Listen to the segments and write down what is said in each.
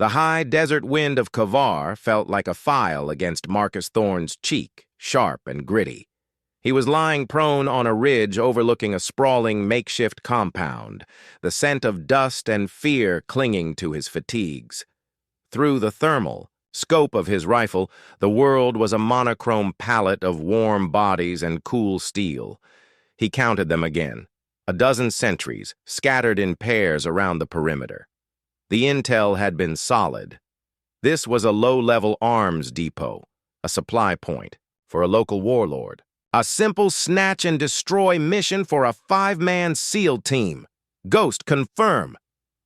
The high desert wind of Kavar felt like a file against Marcus Thorne's cheek, sharp and gritty. He was lying prone on a ridge overlooking a sprawling makeshift compound, the scent of dust and fear clinging to his fatigues. Through the thermal scope of his rifle, the world was a monochrome palette of warm bodies and cool steel. He counted them again, a dozen sentries, scattered in pairs around the perimeter. The intel had been solid. This was a low-level arms depot, a supply point for a local warlord. A simple snatch-and-destroy mission for a 5-man SEAL team. Ghost, confirm.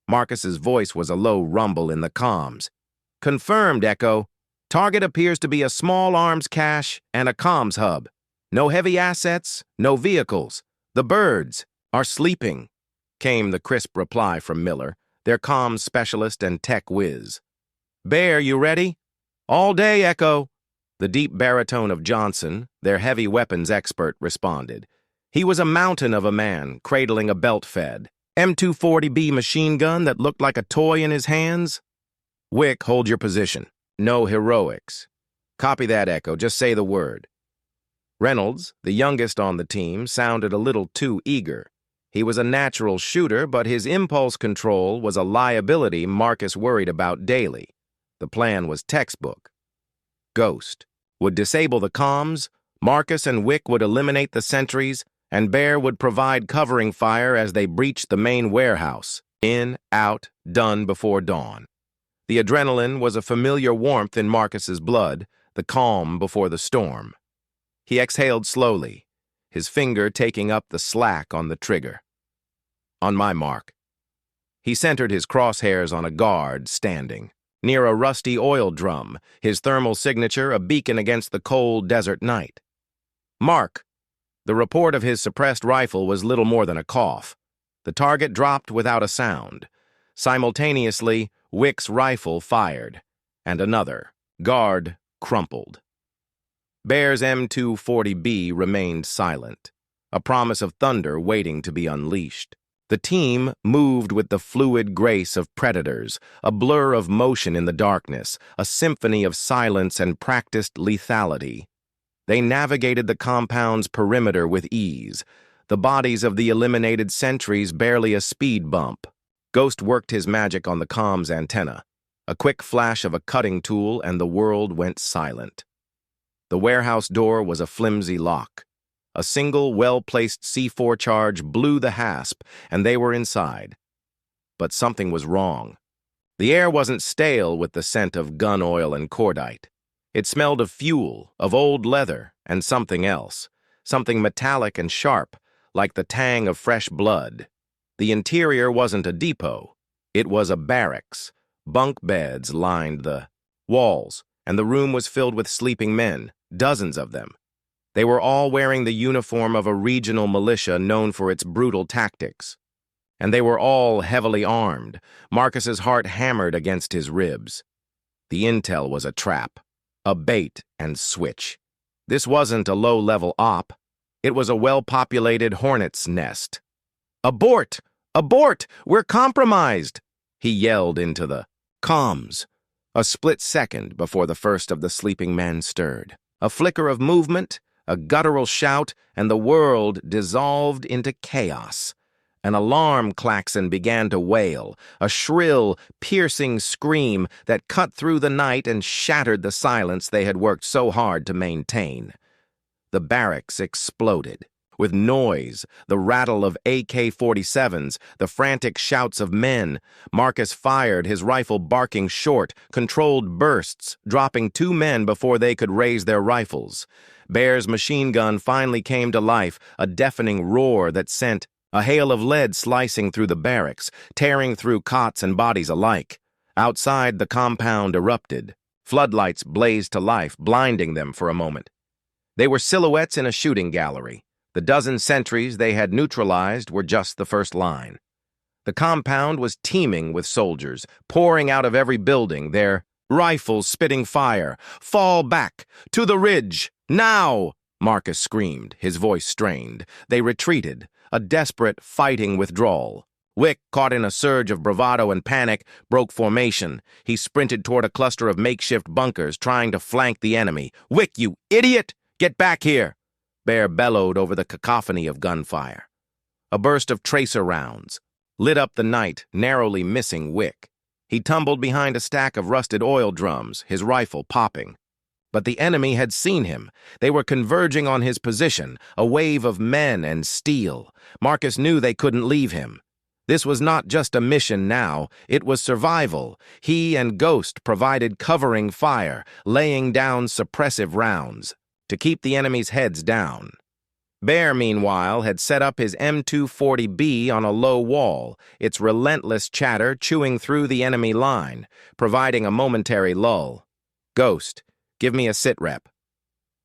Marcus's voice was a low rumble in the comms. Confirmed, Echo. Target appears to be a small arms cache and a comms hub. No heavy assets, no vehicles. The birds are sleeping, came the crisp reply from Miller, their comms specialist and tech whiz. Bear, you ready? All day, Echo. The deep baritone of Johnson, their heavy weapons expert, responded. He was a mountain of a man, cradling a belt-fed M240B machine gun that looked like a toy in his hands. Wick, hold your position. No heroics. Copy that, Echo. Just say the word. Reynolds, the youngest on the team, sounded a little too eager. He was a natural shooter, but his impulse control was a liability Marcus worried about daily. The plan was textbook. Ghost would disable the comms, Marcus and Wick would eliminate the sentries, and Bear would provide covering fire as they breached the main warehouse. In, out, done before dawn. The adrenaline was a familiar warmth in Marcus's blood, the calm before the storm. He exhaled slowly, his finger taking up the slack on the trigger. On my mark. He centered his crosshairs on a guard standing near a rusty oil drum, his thermal signature a beacon against the cold desert night. Mark. The report of his suppressed rifle was little more than a cough. The target dropped without a sound. Simultaneously, Wick's rifle fired, and another. Guard crumpled. Bear's M240B remained silent, a promise of thunder waiting to be unleashed. The team moved with the fluid grace of predators, a blur of motion in the darkness, a symphony of silence and practiced lethality. They navigated the compound's perimeter with ease, the bodies of the eliminated sentries barely a speed bump. Ghost worked his magic on the comms antenna. A quick flash of a cutting tool and the world went silent. The warehouse door was a flimsy lock. A single, well-placed C4 charge blew the hasp, and they were inside. But something was wrong. The air wasn't stale with the scent of gun oil and cordite. It smelled of fuel, of old leather, and something else. Something metallic and sharp, like the tang of fresh blood. The interior wasn't a depot. It was a barracks. Bunk beds lined the walls, and the room was filled with sleeping men, dozens of them. They were all wearing the uniform of a regional militia known for its brutal tactics. And they were all heavily armed. Marcus's heart hammered against his ribs. The intel was a trap, a bait and switch. This wasn't a low-level op. It was a well-populated hornet's nest. Abort! Abort! We're compromised! He yelled into the comms. A split second before the first of the sleeping men stirred. A flicker of movement, a guttural shout, and the world dissolved into chaos. An alarm klaxon began to wail, a shrill, piercing scream that cut through the night and shattered the silence they had worked so hard to maintain. The barracks exploded. With noise, the rattle of AK-47s, the frantic shouts of men, Marcus fired, his rifle barking short, controlled bursts, dropping 2 men before they could raise their rifles. Bear's machine gun finally came to life, a deafening roar that sent a hail of lead slicing through the barracks, tearing through cots and bodies alike. Outside, the compound erupted. Floodlights blazed to life, blinding them for a moment. They were silhouettes in a shooting gallery. The dozen sentries they had neutralized were just the first line. The compound was teeming with soldiers, pouring out of every building, their rifles spitting fire. Fall back! To the ridge! Now! Marcus screamed, his voice strained. They retreated, a desperate, fighting withdrawal. Wick, caught in a surge of bravado and panic, broke formation. He sprinted toward a cluster of makeshift bunkers, trying to flank the enemy. "Wick, you idiot! Get back here!" Bear bellowed over the cacophony of gunfire. A burst of tracer rounds lit up the night, narrowly missing Wick. He tumbled behind a stack of rusted oil drums, his rifle popping. But the enemy had seen him. They were converging on his position, a wave of men and steel. Marcus knew they couldn't leave him. This was not just a mission now, it was survival. He and Ghost provided covering fire, laying down suppressive rounds to keep the enemy's heads down. Bear, meanwhile, had set up his M240B on a low wall, its relentless chatter chewing through the enemy line, providing a momentary lull. "Ghost, give me a sit rep."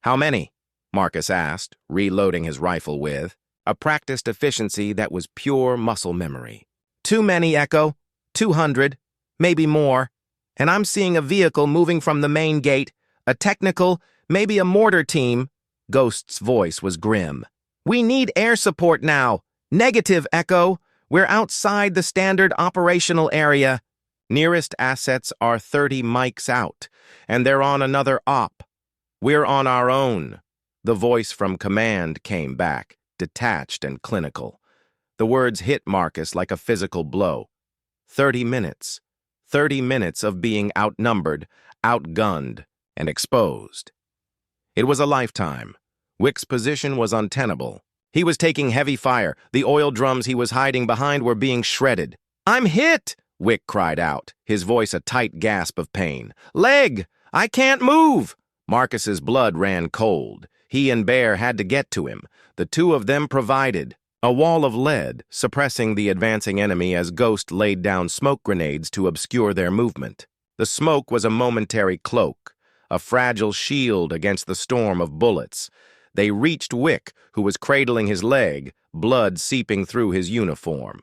"How many?" Marcus asked, reloading his rifle with a practiced efficiency that was pure muscle memory. "Too many, Echo. 200, maybe more. And I'm seeing a vehicle moving from the main gate, a technical, maybe a mortar team." Ghost's voice was grim. "We need air support now. Negative, Echo. We're outside the standard operational area. Nearest assets are 30 mics out, and they're on another op. We're on our own." The voice from command came back, detached and clinical. The words hit Marcus like a physical blow. 30 minutes. 30 minutes of being outnumbered, outgunned, and exposed. It was a lifetime. Wick's position was untenable. He was taking heavy fire. The oil drums he was hiding behind were being shredded. "I'm hit!" Wick cried out, his voice a tight gasp of pain. "Leg! I can't move!" Marcus's blood ran cold. He and Bear had to get to him. The two of them provided a wall of lead, suppressing the advancing enemy as Ghost laid down smoke grenades to obscure their movement. The smoke was a momentary cloak, a fragile shield against the storm of bullets. They reached Wick, who was cradling his leg, blood seeping through his uniform.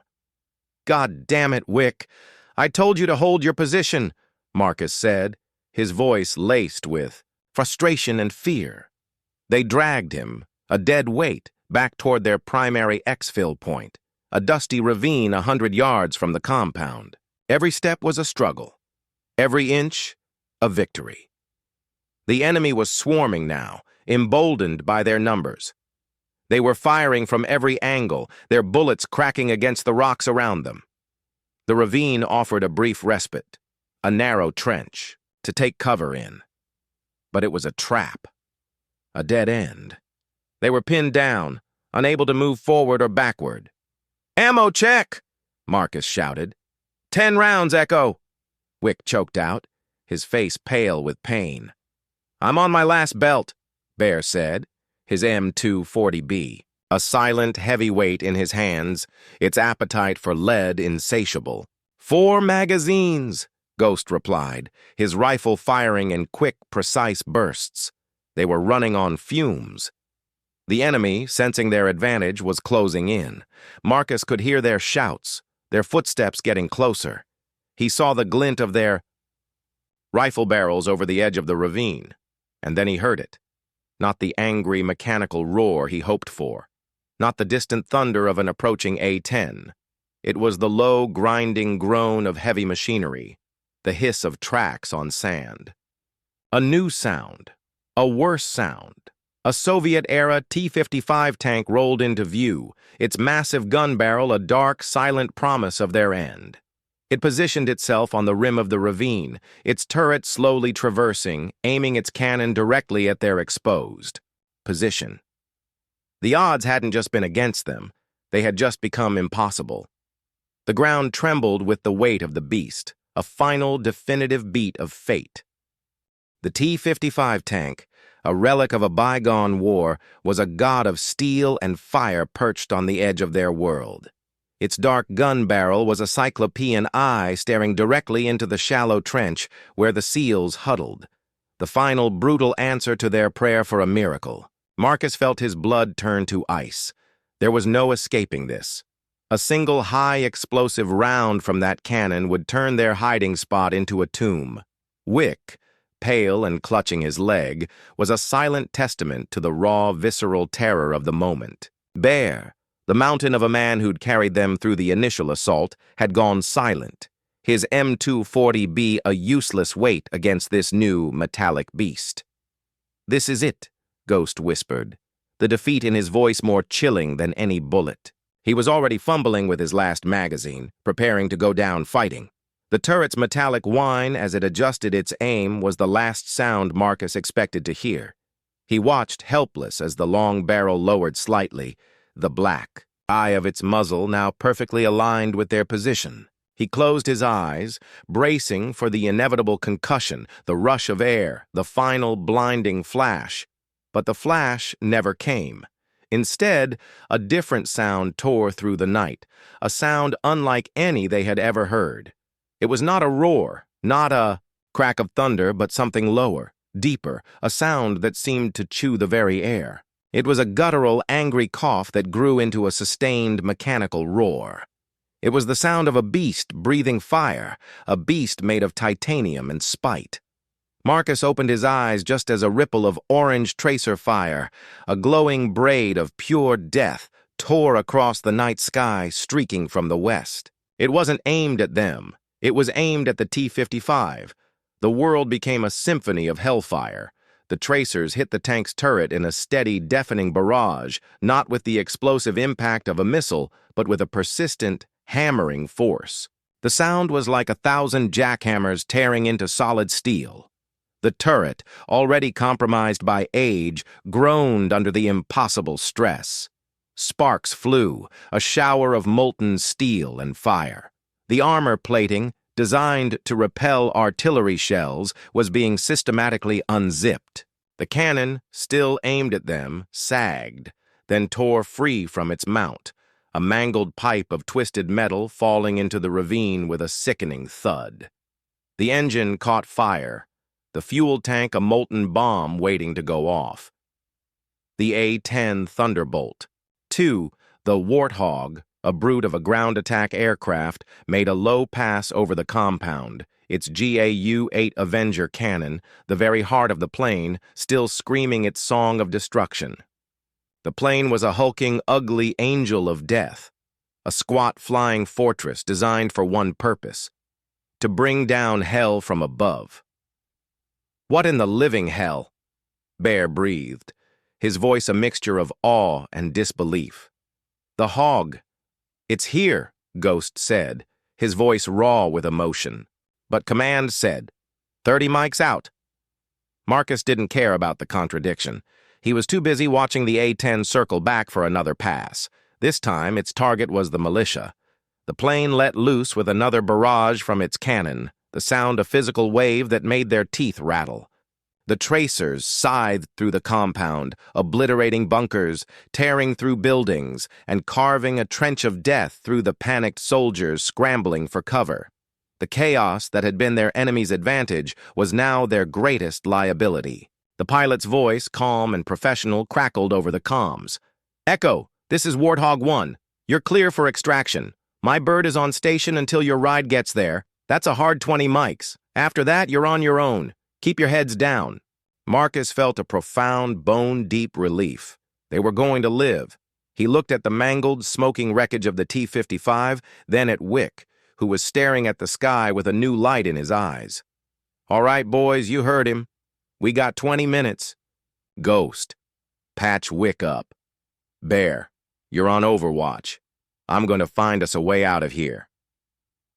"God damn it, Wick! I told you to hold your position," Marcus said, his voice laced with frustration and fear. They dragged him, a dead weight, back toward their primary exfil point, a dusty ravine 100 yards from the compound. Every step was a struggle. Every inch, a victory. The enemy was swarming now, emboldened by their numbers. They were firing from every angle, their bullets cracking against the rocks around them. The ravine offered a brief respite, a narrow trench to take cover in. But it was a trap, a dead end. They were pinned down, unable to move forward or backward. "Ammo check!" Marcus shouted. 10 rounds, Echo!" Wick choked out, his face pale with pain. "I'm on my last belt," Bear said, his M240B, a silent heavyweight in his hands, its appetite for lead insatiable. 4 magazines, Ghost replied, his rifle firing in quick, precise bursts. They were running on fumes. The enemy, sensing their advantage, was closing in. Marcus could hear their shouts, their footsteps getting closer. He saw the glint of their rifle barrels over the edge of the ravine, and then he heard it. Not the angry, mechanical roar he hoped for, not the distant thunder of an approaching A-10. It was the low, grinding groan of heavy machinery, the hiss of tracks on sand. A new sound, a worse sound. A Soviet-era T-55 tank rolled into view, its massive gun barrel a dark, silent promise of their end. It positioned itself on the rim of the ravine, its turret slowly traversing, aiming its cannon directly at their exposed position. The odds hadn't just been against them, they had just become impossible. The ground trembled with the weight of the beast, a final, definitive beat of fate. The T-55 tank, a relic of a bygone war, was a god of steel and fire perched on the edge of their world. Its dark gun barrel was a cyclopean eye staring directly into the shallow trench where the SEALs huddled, the final brutal answer to their prayer for a miracle. Marcus felt his blood turn to ice. There was no escaping this. A single high explosive round from that cannon would turn their hiding spot into a tomb. Wick, pale and clutching his leg, was a silent testament to the raw, visceral terror of the moment. Bear, The mountain of a man who'd carried them through the initial assault had gone silent, his M240B a useless weight against this new, metallic beast. "This is it," Ghost whispered, the defeat in his voice more chilling than any bullet. He was already fumbling with his last magazine, preparing to go down fighting. The turret's metallic whine as it adjusted its aim was the last sound Marcus expected to hear. He watched helpless as the long barrel lowered slightly, the black eye of its muzzle now perfectly aligned with their position. He closed his eyes, bracing for the inevitable concussion, the rush of air, the final blinding flash. But the flash never came. Instead, a different sound tore through the night, a sound unlike any they had ever heard. It was not a roar, not a crack of thunder, but something lower, deeper, a sound that seemed to chew the very air. It was a guttural, angry cough that grew into a sustained, mechanical roar. It was the sound of a beast breathing fire, a beast made of titanium and spite. Marcus opened his eyes just as a ripple of orange tracer fire, a glowing braid of pure death, tore across the night sky, streaking from the west. It wasn't aimed at them. It was aimed at the T-55. The world became a symphony of hellfire. The tracers hit the tank's turret in a steady, deafening barrage, not with the explosive impact of a missile, but with a persistent, hammering force. The sound was like 1,000 jackhammers tearing into solid steel. The turret, already compromised by age, groaned under the impossible stress. Sparks flew, a shower of molten steel and fire. The armor plating, designed to repel artillery shells, was being systematically unzipped. The cannon, still aimed at them, sagged, then tore free from its mount, a mangled pipe of twisted metal falling into the ravine with a sickening thud. The engine caught fire, the fuel tank a molten bomb waiting to go off. The A-10 Thunderbolt. 2, the Warthog, a brute of a ground attack aircraft, made a low pass over the compound, its GAU-8 Avenger cannon, the very heart of the plane, still screaming its song of destruction. The plane was a hulking, ugly angel of death, a squat flying fortress designed for one purpose: to bring down hell from above. "What in the living hell?" Bear breathed, his voice a mixture of awe and disbelief. "The hog. It's here," Ghost said, his voice raw with emotion. But command said, 30 mics out. Marcus didn't care about the contradiction. He was too busy watching the A-10 circle back for another pass. This time, its target was the militia. The plane let loose with another barrage from its cannon, the sound a physical wave that made their teeth rattle. The tracers scythed through the compound, obliterating bunkers, tearing through buildings, and carving a trench of death through the panicked soldiers scrambling for cover. The chaos that had been their enemy's advantage was now their greatest liability. The pilot's voice, calm and professional, crackled over the comms. "Echo, this is Warthog 1. You're clear for extraction. My bird is on station until your ride gets there. That's a hard 20 mics. After that, you're on your own. Keep your heads down." Marcus felt a profound, bone-deep relief. They were going to live. He looked at the mangled, smoking wreckage of the T-55, then at Wick, who was staring at the sky with a new light in his eyes. "All right, boys, you heard him. We got 20 minutes. Ghost, patch Wick up. Bear, you're on overwatch. I'm going to find us a way out of here."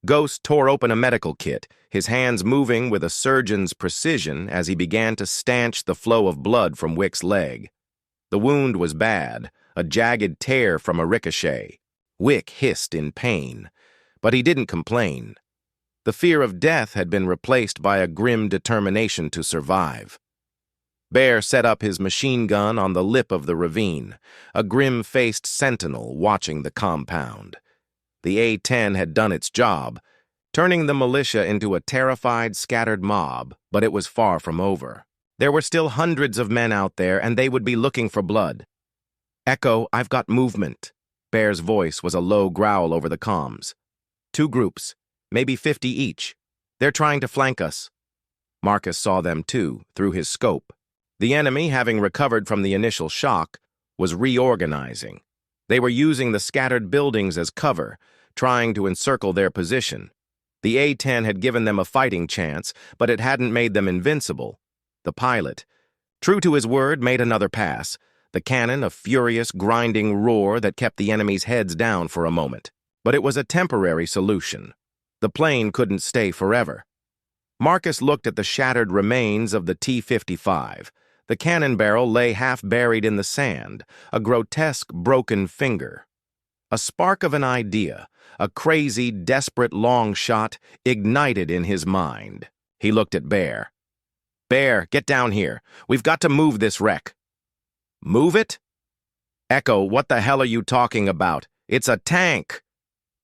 Ghost tore open a medical kit, his hands moving with a surgeon's precision as he began to stanch the flow of blood from Wick's leg. The wound was bad, a jagged tear from a ricochet. Wick hissed in pain, but he didn't complain. The fear of death had been replaced by a grim determination to survive. Bear set up his machine gun on the lip of the ravine, a grim-faced sentinel watching the compound. The A-10 had done its job, turning the militia into a terrified, scattered mob, but it was far from over. There were still hundreds of men out there, and they would be looking for blood. "Echo, I've got movement." Bear's voice was a low growl over the comms. 2 groups, maybe 50 each. They're trying to flank us. Marcus saw them too, through his scope. The enemy, having recovered from the initial shock, was reorganizing. They were using the scattered buildings as cover, trying to encircle their position. The A-10 had given them a fighting chance, but it hadn't made them invincible. The pilot, true to his word, made another pass, the cannon a furious, grinding roar that kept the enemy's heads down for a moment. But it was a temporary solution. The plane couldn't stay forever. Marcus looked at the shattered remains of the T-55. The cannon barrel lay half buried in the sand, a grotesque broken finger. A spark of an idea, a crazy, desperate long shot, ignited in his mind. He looked at Bear. "Bear, get down here. We've got to move this wreck." "Move it?" "Echo, what the hell are you talking about? It's a tank!"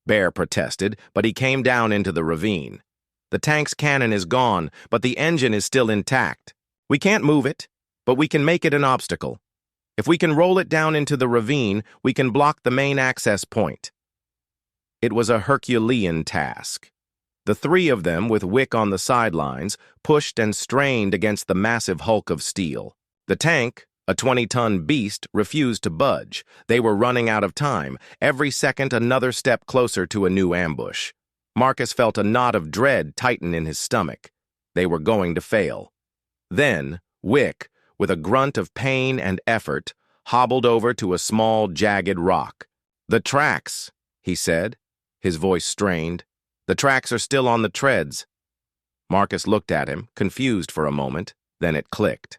Bear protested, but he came down into the ravine. "The tank's cannon is gone, but the engine is still intact. We can't move it, but we can make it an obstacle. If we can roll it down into the ravine, we can block the main access point." It was a Herculean task. The three of them, with Wick on the sidelines, pushed and strained against the massive hulk of steel. The tank, a 20-ton beast, refused to budge. They were running out of time, every second another step closer to a new ambush. Marcus felt a knot of dread tighten in his stomach. They were going to fail. Then, Wick, with a grunt of pain and effort, hobbled over to a small, jagged rock. "The tracks," he said, his voice strained. "The tracks are still on the treads." Marcus looked at him, confused for a moment, then it clicked.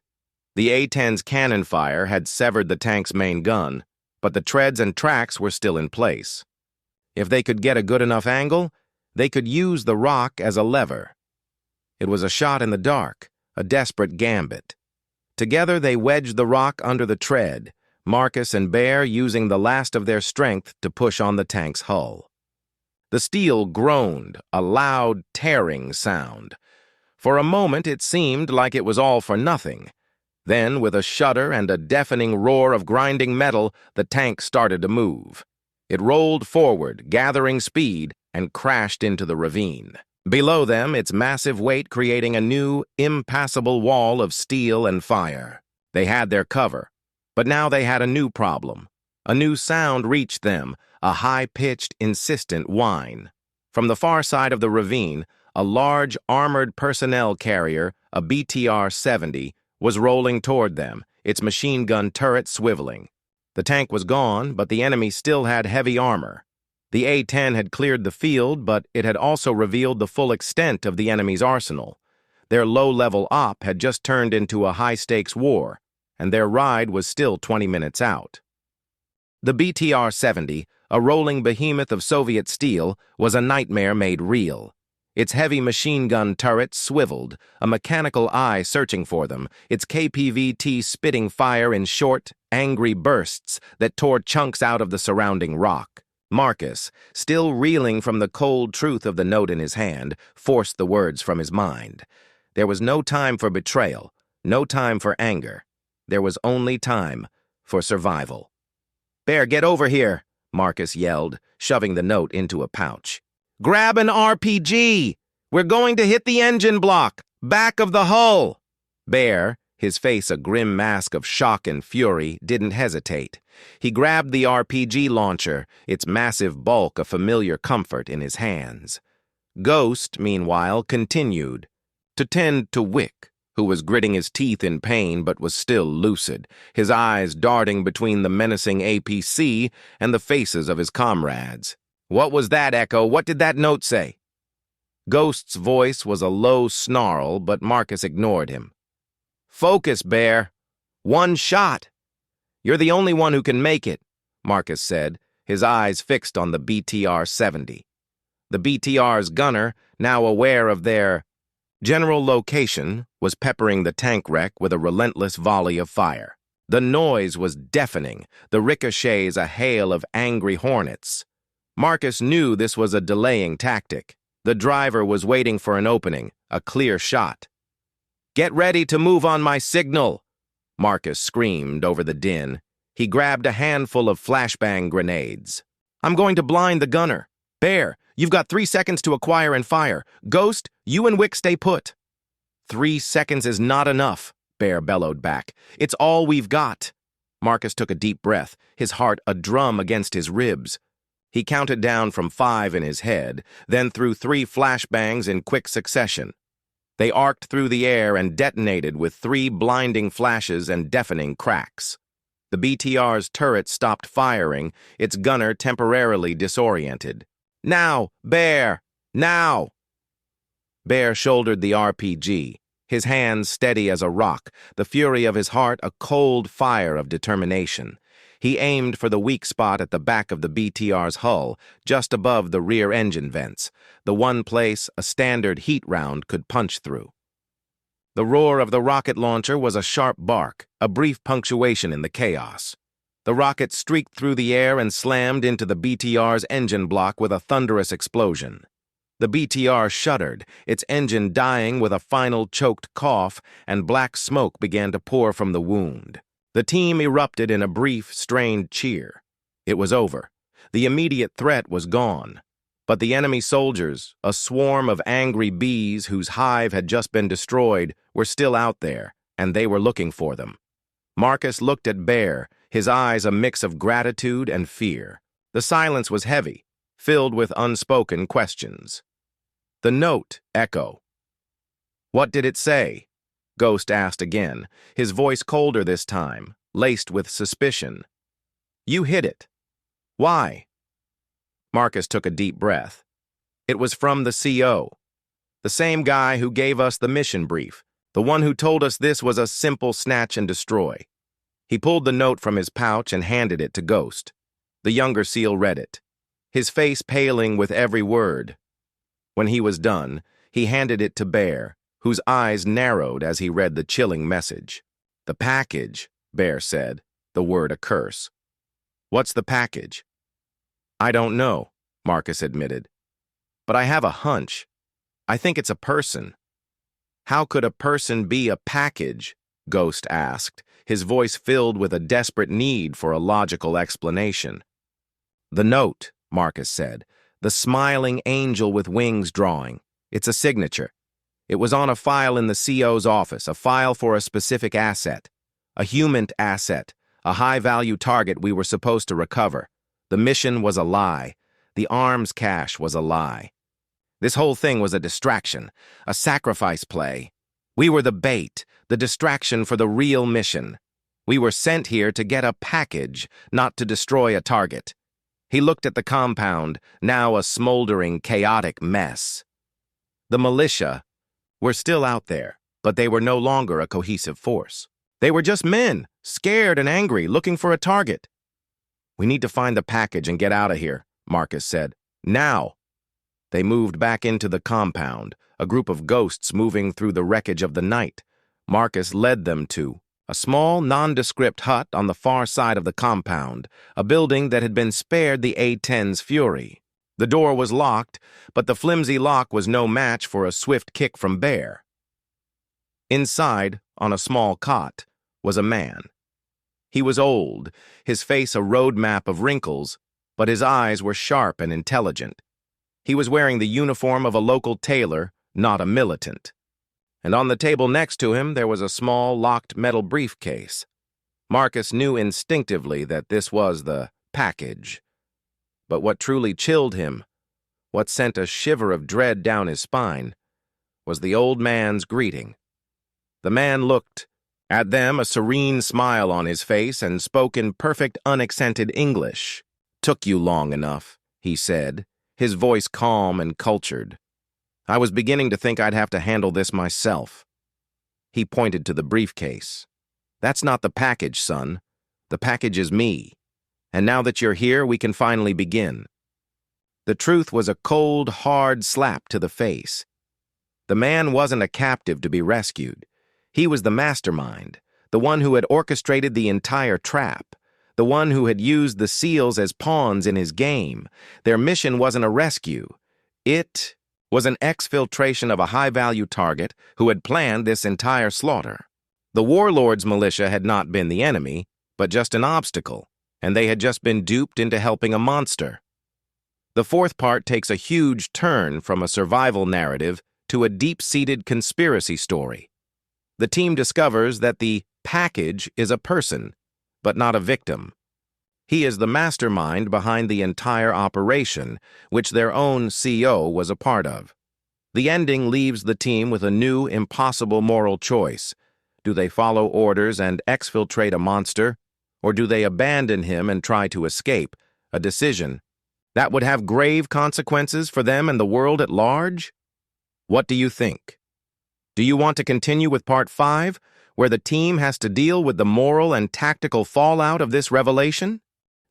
The A-10's cannon fire had severed the tank's main gun, but the treads and tracks were still in place. If they could get a good enough angle, they could use the rock as a lever. It was a shot in the dark, a desperate gambit. Together they wedged the rock under the tread, Marcus and Bear using the last of their strength to push on the tank's hull. The steel groaned, a loud, tearing sound. For a moment it seemed like it was all for nothing. Then, with a shudder and a deafening roar of grinding metal, the tank started to move. It rolled forward, gathering speed, and crashed into the ravine. Below them, its massive weight creating a new, impassable wall of steel and fire. They had their cover, but now they had a new problem. A new sound reached them, a high-pitched, insistent whine. From the far side of the ravine, a large, armored personnel carrier, a BTR-70, was rolling toward them, its machine gun turret swiveling. The tank was gone, but the enemy still had heavy armor. The A-10 had cleared the field, but it had also revealed the full extent of the enemy's arsenal. Their low-level op had just turned into a high-stakes war, and their ride was still 20 minutes out. The BTR-70, a rolling behemoth of Soviet steel, was a nightmare made real. Its heavy machine gun turret swiveled, a mechanical eye searching for them, its KPVT spitting fire in short, angry bursts that tore chunks out of the surrounding rock. Marcus, still reeling from the cold truth of the note in his hand, forced the words from his mind. There was no time for betrayal, no time for anger. There was only time for survival. "Bear, get over here," Marcus yelled, shoving the note into a pouch. "Grab an RPG! We're going to hit the engine block! Back of the hull!" Bear, his face a grim mask of shock and fury, didn't hesitate. He grabbed the RPG launcher, its massive bulk a familiar comfort in his hands. Ghost, meanwhile, continued to tend to Wick, who was gritting his teeth in pain but was still lucid, his eyes darting between the menacing APC and the faces of his comrades. "What was that, Echo? What did that note say?" Ghost's voice was a low snarl, but Marcus ignored him. "Focus, Bear. One shot." "You're the only one who can make it," Marcus said, his eyes fixed on the BTR-70. The BTR's gunner, now aware of their general location, was peppering the tank wreck with a relentless volley of fire. The noise was deafening, the ricochets a hail of angry hornets. Marcus knew this was a delaying tactic. The driver was waiting for an opening, a clear shot. "Get ready to move on my signal," Marcus screamed over the din. He grabbed a handful of flashbang grenades. "I'm going to blind the gunner. Bear, you've got 3 seconds to acquire and fire. Ghost, you and Wick stay put." 3 seconds is not enough," Bear bellowed back. "It's all we've got." Marcus took a deep breath, his heart a drum against his ribs. He counted down from 5 in his head, then threw 3 flashbangs in quick succession. They arced through the air and detonated with 3 blinding flashes and deafening cracks. The BTR's turret stopped firing, its gunner temporarily disoriented. "Now, Bear! Now!" Bear shouldered the RPG, his hands steady as a rock, the fury of his heart a cold fire of determination. He aimed for the weak spot at the back of the BTR's hull, just above the rear engine vents, the one place a standard heat round could punch through. The roar of the rocket launcher was a sharp bark, a brief punctuation in the chaos. The rocket streaked through the air and slammed into the BTR's engine block with a thunderous explosion. The BTR shuddered, its engine dying with a final choked cough, and black smoke began to pour from the wound. The team erupted in a brief, strained cheer. It was over. The immediate threat was gone. But the enemy soldiers, a swarm of angry bees whose hive had just been destroyed, were still out there, and they were looking for them. Marcus looked at Bear, his eyes a mix of gratitude and fear. The silence was heavy, filled with unspoken questions. The note, Echo. "What did it say?" Ghost asked again, his voice colder this time, laced with suspicion. "You hid it. Why?" Marcus took a deep breath. It was from the CO. The same guy who gave us the mission brief, the one who told us this was a simple snatch and destroy. He pulled the note from his pouch and handed it to Ghost. The younger SEAL read it, his face paling with every word. When he was done, he handed it to Bear, whose eyes narrowed as he read the chilling message. "The package," Bear said, the word a curse. "What's the package?" "I don't know," Marcus admitted. "But I have a hunch. I think it's a person." "How could a person be a package?" Ghost asked, his voice filled with a desperate need for a logical explanation. "The note," Marcus said, "the smiling angel with wings drawing. It's a signature. It was on a file in the CO's office, a file for a specific asset, a human asset, a high-value target we were supposed to recover. The mission was a lie. The arms cache was a lie. This whole thing was a distraction, a sacrifice play. We were the bait, the distraction for the real mission. We were sent here to get a package, not to destroy a target." He looked at the compound, now a smoldering, chaotic mess. The militia were still out there, but they were no longer a cohesive force. They were just men, scared and angry, looking for a target. "We need to find the package and get out of here," Marcus said. "Now!" They moved back into the compound, a group of ghosts moving through the wreckage of the night. Marcus led them to a small, nondescript hut on the far side of the compound, a building that had been spared the A-10's fury. The door was locked, but the flimsy lock was no match for a swift kick from Bear. Inside, on a small cot, was a man. He was old, his face a road map of wrinkles, but his eyes were sharp and intelligent. He was wearing the uniform of a local tailor, not a militant. And on the table next to him there was a small, locked metal briefcase. Marcus knew instinctively that this was the package. But what truly chilled him, what sent a shiver of dread down his spine, was the old man's greeting. The man looked at them, a serene smile on his face, and spoke in perfect unaccented English. "Took you long enough," he said, his voice calm and cultured. "I was beginning to think I'd have to handle this myself." He pointed to the briefcase. "That's not the package, son. The package is me. And now that you're here, we can finally begin." The truth was a cold, hard slap to the face. The man wasn't a captive to be rescued. He was the mastermind, the one who had orchestrated the entire trap, the one who had used the SEALs as pawns in his game. Their mission wasn't a rescue. It was an exfiltration of a high-value target who had planned this entire slaughter. The warlord's militia had not been the enemy, but just an obstacle, and they had just been duped into helping a monster. The fourth part takes a huge turn from a survival narrative to a deep-seated conspiracy story. The team discovers that the package is a person, but not a victim. He is the mastermind behind the entire operation, which their own CO was a part of. The ending leaves the team with a new, impossible moral choice. Do they follow orders and exfiltrate a monster, or do they abandon him and try to escape? A decision that would have grave consequences for them and the world at large? What do you think? Do you want to continue with Part 5, where the team has to deal with the moral and tactical fallout of this revelation?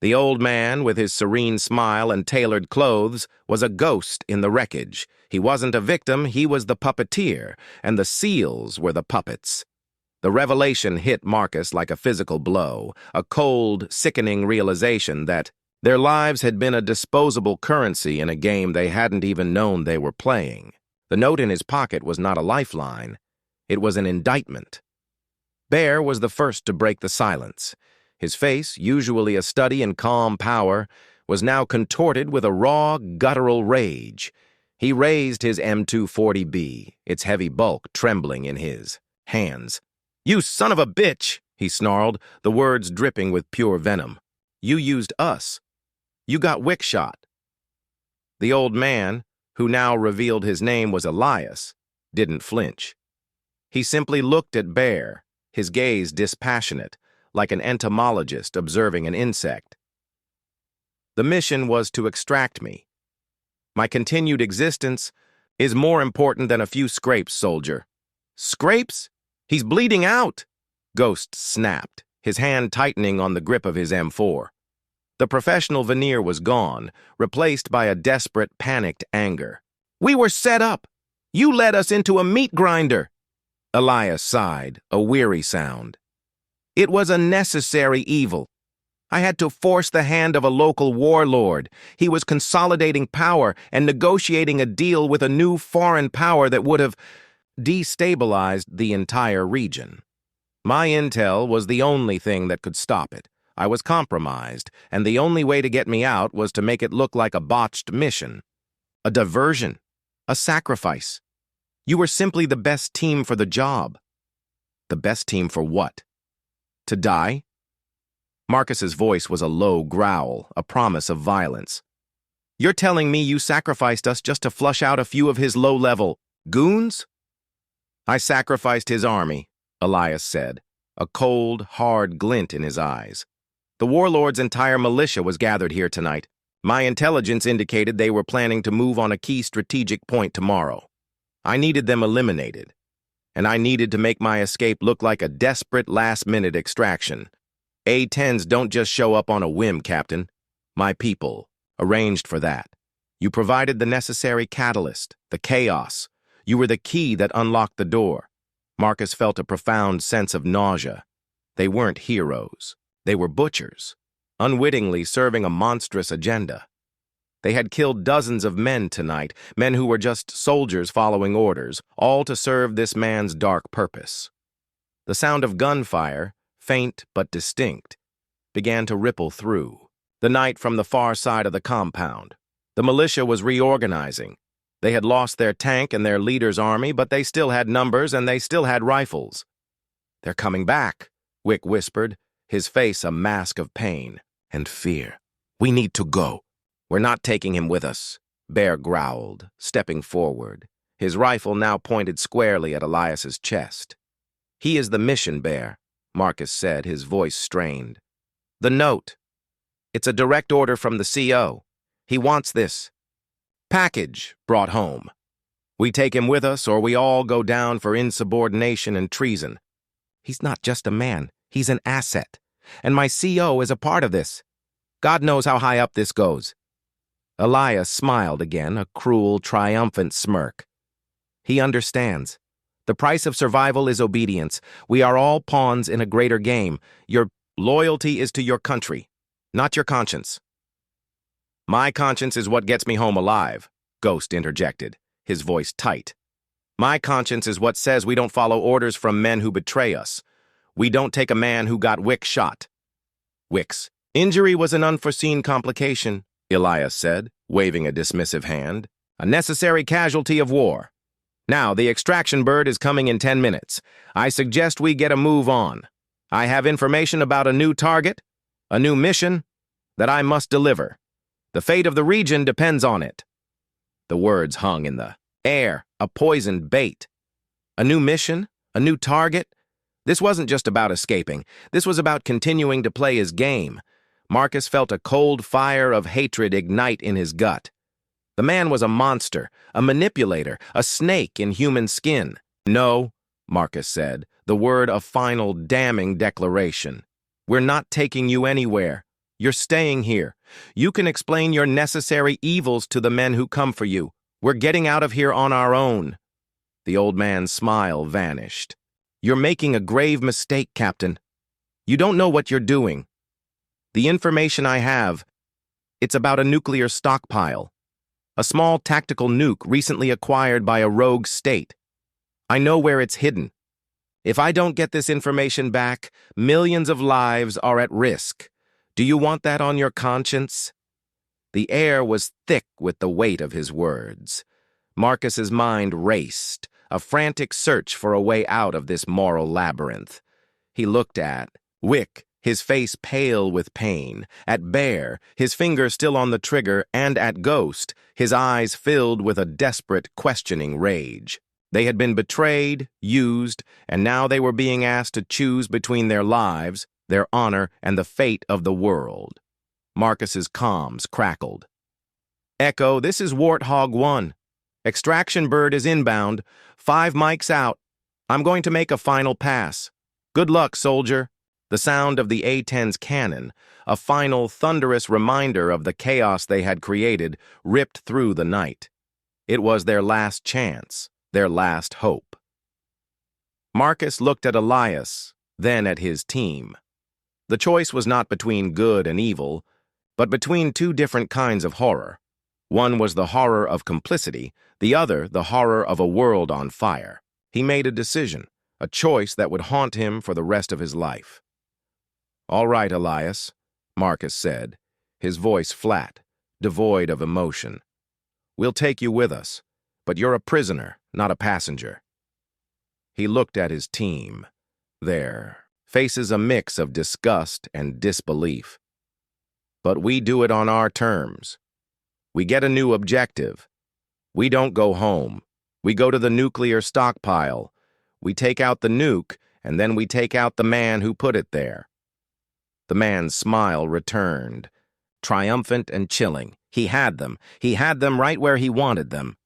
The old man, with his serene smile and tailored clothes, was a ghost in the wreckage. He wasn't a victim, he was the puppeteer, and the seals were the puppets. The revelation hit Marcus like a physical blow, a cold, sickening realization that their lives had been a disposable currency in a game they hadn't even known they were playing. The note in his pocket was not a lifeline. It was an indictment. Bear was the first to break the silence. His face, usually a study in calm power, was now contorted with a raw, guttural rage. He raised his M240B, its heavy bulk trembling in his hands. "You son of a bitch!" he snarled, the words dripping with pure venom. "You used us. You got wick shot." The old man, who now revealed his name was Elias, didn't flinch. He simply looked at Bear, his gaze dispassionate, like an entomologist observing an insect. "The mission was to extract me. My continued existence is more important than a few scrapes, soldier." "Scrapes? He's bleeding out!" Ghost snapped, his hand tightening on the grip of his M4. The professional veneer was gone, replaced by a desperate, panicked anger. "We were set up! You led us into a meat grinder!" Elias sighed, a weary sound. "It was a necessary evil. I had to force the hand of a local warlord. He was consolidating power and negotiating a deal with a new foreign power that would have destabilized the entire region. My intel was the only thing that could stop it. I was compromised, and the only way to get me out was to make it look like a botched mission. A diversion. A sacrifice. You were simply the best team for the job." "The best team for what? To die?" Marcus's voice was a low growl, a promise of violence. "You're telling me you sacrificed us just to flush out a few of his low-level goons?" "I sacrificed his army," Elias said, a cold, hard glint in his eyes. "The warlord's entire militia was gathered here tonight. My intelligence indicated they were planning to move on a key strategic point tomorrow. I needed them eliminated, and I needed to make my escape look like a desperate last-minute extraction. A-10s don't just show up on a whim, Captain. My people arranged for that. You provided the necessary catalyst, the chaos. You were the key that unlocked the door." Marcus felt a profound sense of nausea. They weren't heroes. They were butchers, unwittingly serving a monstrous agenda. They had killed dozens of men tonight, men who were just soldiers following orders, all to serve this man's dark purpose. The sound of gunfire, faint but distinct, began to ripple through the night from the far side of the compound. The militia was reorganizing. They had lost their tank and their leader's army, but they still had numbers and they still had rifles. "They're coming back," Wick whispered, his face a mask of pain and fear. "We need to go." "We're not taking him with us," Bear growled, stepping forward, his rifle now pointed squarely at Elias's chest. "He is the mission, Bear," Marcus said, his voice strained. "The note. It's a direct order from the CO. He wants this package brought home. We take him with us or we all go down for insubordination and treason. He's not just a man, he's an asset. And my CO is a part of this. God knows how high up this goes." Elias smiled again, a cruel, triumphant smirk. "He understands. The price of survival is obedience. We are all pawns in a greater game. Your loyalty is to your country, not your conscience." "My conscience is what gets me home alive," Ghost interjected, his voice tight. "My conscience is what says we don't follow orders from men who betray us. We don't take a man who got Wick shot." "Wick's injury was an unforeseen complication," Elias said, waving a dismissive hand. "A necessary casualty of war. Now, the extraction bird is coming in 10 minutes. I suggest we get a move on. I have information about a new target, a new mission that I must deliver. The fate of the region depends on it." The words hung in the air, a poisoned bait. A new mission? A new target? This wasn't just about escaping. This was about continuing to play his game. Marcus felt a cold fire of hatred ignite in his gut. The man was a monster, a manipulator, a snake in human skin. "No," Marcus said, the word a final damning declaration. "We're not taking you anywhere. You're staying here. You can explain your necessary evils to the men who come for you. We're getting out of here on our own." The old man's smile vanished. "You're making a grave mistake, Captain. You don't know what you're doing. The information I have, it's about a nuclear stockpile. A small tactical nuke recently acquired by a rogue state. I know where it's hidden. If I don't get this information back, millions of lives are at risk. Do you want that on your conscience?" The air was thick with the weight of his words. Marcus's mind raced, a frantic search for a way out of this moral labyrinth. He looked at Wick, his face pale with pain, at Bear, his finger still on the trigger, and at Ghost, his eyes filled with a desperate, questioning rage. They had been betrayed, used, and now they were being asked to choose between their lives, their honor, and the fate of the world. Marcus's comms crackled. "Echo, this is Warthog 1. Extraction bird is inbound. 5 mics out. I'm going to make a final pass. Good luck, soldier." The sound of the A-10's cannon, a final thunderous reminder of the chaos they had created, ripped through the night. It was their last chance, their last hope. Marcus looked at Elias, then at his team. The choice was not between good and evil, but between two different kinds of horror. One was the horror of complicity, the other the horror of a world on fire. He made a decision, a choice that would haunt him for the rest of his life. "All right, Elias," Marcus said, his voice flat, devoid of emotion. "We'll take you with us, but you're a prisoner, not a passenger." He looked at his team. Their faces a mix of disgust and disbelief. "But we do it on our terms. We get a new objective. We don't go home. We go to the nuclear stockpile. We take out the nuke, and then we take out the man who put it there." The man's smile returned, triumphant and chilling. He had them right where he wanted them.